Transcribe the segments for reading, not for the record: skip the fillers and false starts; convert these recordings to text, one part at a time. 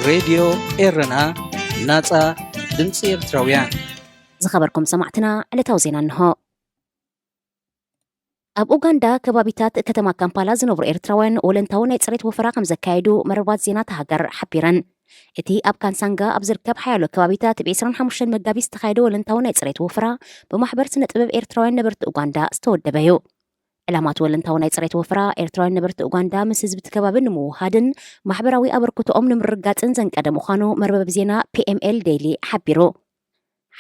راديو إيرنا ناصع دمص إرتراويان زخبركم سمعتنا على توزينا النهو ኣብ ኡጋንዳ ከባቢታት ከተማ ካምፓላ ዝነብሩ ኤርትራውያን ወለንታዊ ናይ ፅሬት ወፈራ ከም ዘካየዱ መረባት ዜና ተሃገር ሓቢረን እቲ ኣብ ካንሳንጋ ኣብ ዝርከብ ሓያሎ ከባቢታት ብ25 መጋቢት ዝተኻየደ ወለንታዊ ናይ ፅሬት ወፈራ ብማሕበር ስነ ጥበብ ኤርትራውያን ነበርቲ ኡጋንዳ ዝተወደበ እዩ። ዕላማት ወለንታዊ ናይ ፅሬት ወፈራ ኤርትራውያን ነበርቲ ኡጋንዳ ምስ ህዝቢ እቲ ከባቢ ንምውሃድን ማሕበራዊ ኣበርክቶኦም ንምርጋፅን ዘንቀደ ምዃኑ መርበብ ዜና PML ዴይሊ ሓቢሩ።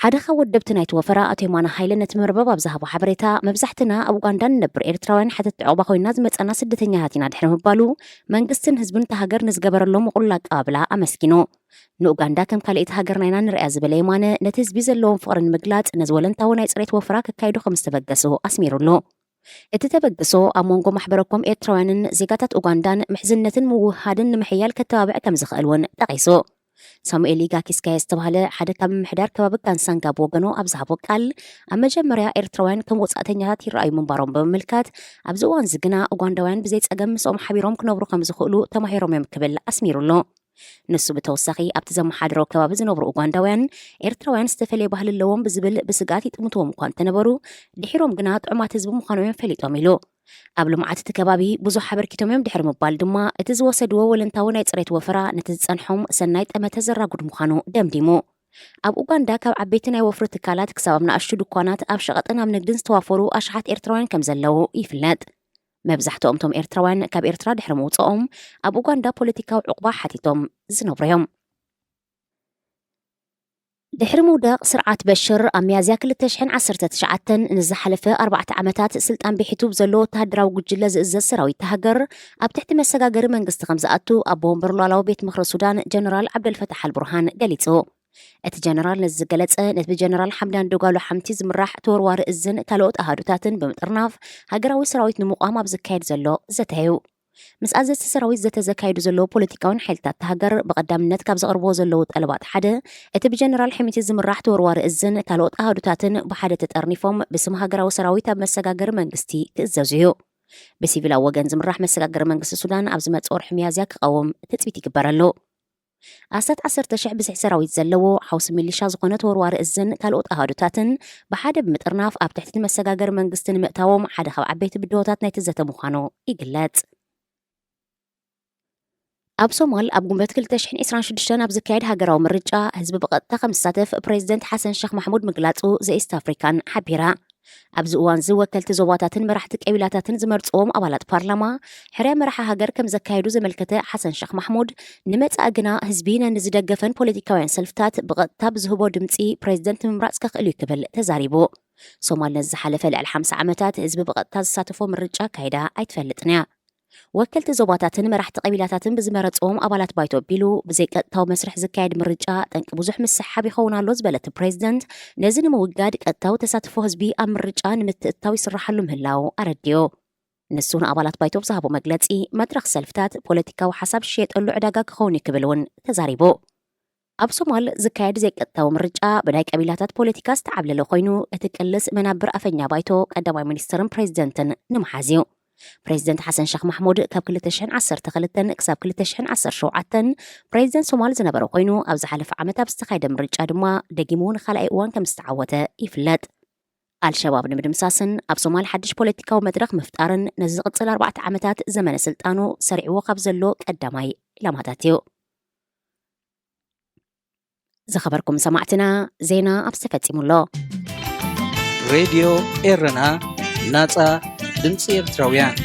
ሓደ ካብ ወደብቲ ናይቲ ወፈራ ኣቶ የማነ ሃይለ ነቲ መርበብ ኣብ ዝሃቦ ሓበሬታ መብዛሕትና ኣብ ኡጋንዳ ንነብር ኤርትራውያን ሓተት ዕቑባ ኮይና ዝመፀና ስደተኛታት ኢና ድሕሪ ምባሉ መንግስትን ህዝብን እታ ሃገር ንዝገበረሎም ምቑሉል ኣቀባብላ ኣመስኪኑ ንኡጋንዳ ከም ካልእቲ ሃገርና ኢና ንሪኣ ዝበለ የማነ ነቲ ህዝቢ ዘለዎም ፍቕሪ ንምግላፅ ነዚ ወለንታዊ ናይ ፅሬት ወፈራ ከካይዱ ከም ዝተበገሱ ኣስሚሩሉ። እቲ ተበግሶ ኣብ መንጎ ማሕበረኮም ኤርትራውያንን ዜጋታት ኡጋንዳን ምሕዝነትን ምውህሃድን ንምሕያል ከተባብዕ ከም ዝኽእል እውን ጠቒሱ። ሳሙኤል ኢጋኪስካይ ዝተባህለ ሓደ ካብ ምምሕዳር ከባቢ ካንሳንጋ ብወገኑ ኣብ ዝሃቦ ቃል ኣብ መጀመርያ ኤርትራውያን ከም ወፃእተኛታት ይረኣዩ ምንባሮም ብምምልካት ኣብዚ እዋን እዚ ግና ኡጋንዳውያን ብዘይ ፀገም ምስኦም ሓቢሮም ክነብሩ ከም ዝኽእሉ ተማሂሮም እዮም ክብል ኣስሚሩሎ። ንሱ ብተወሳኺ ኣብቲ ዘመሓደሮ ከባቢ ዝነብሩ ኡጋንዳውያን ኤርትራውያን ዝተፈለየ ባህሊ ኣለዎም ብዝብል ብስጋት ይጥምትዎም እኳ እንተነበሩ ድሒሮም ግና ጥዑማት ህዝቢ ምዃኖም እዮም ፈሊጦም ኢሉ። ኣብ ልምዓት እቲ ከባቢ ብዙሕ ሓበርኪቶም እዮም ድሕሪ ምባል ድማ እቲ ዝወሰድዎ ወለንታዊ ናይ ፅሬት ወፈራ ነቲ ዝፀንሖም ሰናይ ጠመተ ዘራጉድ ምዃኑ ደምዲሙ። ኣብ ኡጋንዳ ካብ ዓበይቲ ናይ ወፍሪ ትካላት ክሳብ ኣብ ንኣሽቱ ድኳናት ኣብ ሸቐጥን ኣብ ንግድን ዝተዋፈሩ ኣሽሓት ኤርትራውያን ከም ዘለው ይፍለጥ። መብዛሕትኦም እቶም ኤርትራውያን ካብ ኤርትራ ድሕሪ ምውፅኦም ኣብ ኡጋንዳ ፖለቲካዊ ዕቑባ ሓቲቶም ዝነብሩ እዮም። ድሕሪ ምውዳቕ ስርዓት በሽር ኣብ ሚያዝያ 2019 ንዝሓለፈ 4 ዓመታት ስልጣን ቢሒቱ ብዘሎ ወተሃደራዊ ጉጅለ ዝእዘዝ ሰራዊት ሃገር ኣብ ትሕቲ መሰጋገሪ መንግስቲ ከም ዝኣቱ ኣቦ ወንበር ሉኣላዊ ቤት ምክሪ ሱዳን ጀነራል ዓብደልፈታሕ አልቡርሃን ገሊጹ። እቲ ጀነራል ነዚ ዝገለጸ ነቲ ብጀነራል ሓምዳን ዶጋሎ ሓምቲ ዝምራሕ ተወርዋሪ እዝን ካልኦት ኣሃዱታትን ብምጥርናፍ ሃገራዊ ሰራዊት ንምቋም ኣብ ዝካየድ ዘሎ ዘተዩ ምስ ኣዘዝቲ ሰራዊት ዘተዘካይዱ ዘለዎ ፖለቲካውን ሓይልታት ሃገር ብቐዳምነት ካብ ዘቕርብዎ ዘለዉ ጠለባት ሓደ እቲ ብጀነራል ሕሚቲ ዝምራሕ ተወርዋሪ እዝን ካልኦት ኣሃዱታትን ብሓደ ተጠርኒፎም ብስም ሃገራዊ ሰራዊት ኣብ መሰጋገሪ መንግስቲ ክእዘዙ እዩ። ብሲቪላዊ ወገን ዝምራሕ መሰጋገሪ መንግስቲ ሱዳን ኣብ ዝመጽእ ወርሒ ሚያዝያ ክቐውም ትፅቢት ይግበረሉ። ኣሳት 10,000 ብዝሒ ሰራዊት ዘለዎ ሓውሲ ሚሊሻ ዝኾነ ተወርዋሪ እዝን ካልኦት ኣሃዱታትን ብሓደ ብምጥርናፍ ኣብ ትሕቲ መሰጋገሪ መንግስቲ ንምእታዎም ሓደ ካብ ዓበይቲ ብድሆታት ናይቲ ዘተ ምዃኑ ይግለጽ። ኣብ ሶማል ኣብ ጉንበት 2026 ኣብ ዝካየድ ሃገራዊ ምርጫ ህዝቢ ብቐጥታ ከም ዝሳተፍ ፕሬዚደንት ሓሰን ሼክ ማሕሙድ ምግላጹ ዘኢስት ኣፍሪካን ሓቢራ። ኣብዚ እዋን እዚ ወከልቲ ዞባታትን መራሕቲ ቀቢላታትን ዝመርፅዎም ኣባላት ፓርላማ ሕርያ መራሒ ሃገር ከም ዘካየዱ ዘመልከተ ሓሰን ሼክ ማሕሙድ ንመጻኢ ግና ህዝቢ ንዝደገፈን ፖለቲካውያን ሰልፍታት ብቐጥታ ብዝህቦ ድምፂ ፕሬዚደንት ምምራፅ ክኽእል እዩ ክብል ተዛሪቡ። ሶማል ነዚ ዝሓለፈ ልዕሊ 50 ዓመታት ህዝቢ ብቐጥታ ዝሳተፎ ምርጫ ካይዳ ኣይትፈልጥን እያ። ወከልቲ ዞባታትን መራሕቲ ቀቢላታትን ብዝመረፅዎም ኣባላት ባይቶ ኣቢሉ ብዘይ ቀጥታዊ መስርሕ ዝካየድ ምርጫ ጠንቂ ብዙሕ ምስሓብ ይኸውን ኣሎ ዝበለት ፕሬዚደንት ነዚ ንምውጋድ ቀጥታዊ ተሳትፎ ህዝቢ ኣብ ምርጫ ንምትእታው ይስራሓሉ ምህላው ኣረድዮ። ንሱ ንኣባላት ባይቶ ብዝሃቦ መግለፂ መድረኽ ሰልፍታት ፖለቲካዊ ሓሳብ ዝሽየጠሉ ዕዳጋ ክኸውን ይክብል እውን ተዛሪቡ። ኣብ ሶማል ዝካየድ ዘይቀጥታዊ ምርጫ ብናይ ቀቢላታት ፖለቲካ ዝተዓብለለ ኮይኑ እቲ ቅልስ መናብር ኣፈኛ ባይቶ ቀዳማይ ሚኒስትርን ፕሬዚደንትን ንምሓዝ እዩ። ፕሬዚደንት ሓሰን ሼክ ማሕሙድ ካብ 2012 ክሳብ 2017 ፕሬዚደንት ሶማል ዝነበረ ኮይኑ ኣብ ዝሓለፈ ዓመት ኣብ ዝተኻየደ ምርጫ ድማ ደጊሙ ንኻልኣይ እዋን ከም ዝተዓወተ ይፍለጥ። ኣልሸባብ ንምድምሳስን ኣብ ሶማል ሓድሽ ፖለቲካዊ መድረክ ምፍጣርን ነዚ ዝቕፅል 4 ዓመታት ዘመነ ስልጣኑ ሰሪዕዎ ካብ ዘሎ ቀዳማይ ዕላማታት እዩ። ዝኸበርኩም ሰማዕትና ዜና ኣብ ዝተፈፂሙሎ ሬድዮ ኤረና ናጻ ድምፂ ኤርትራውያን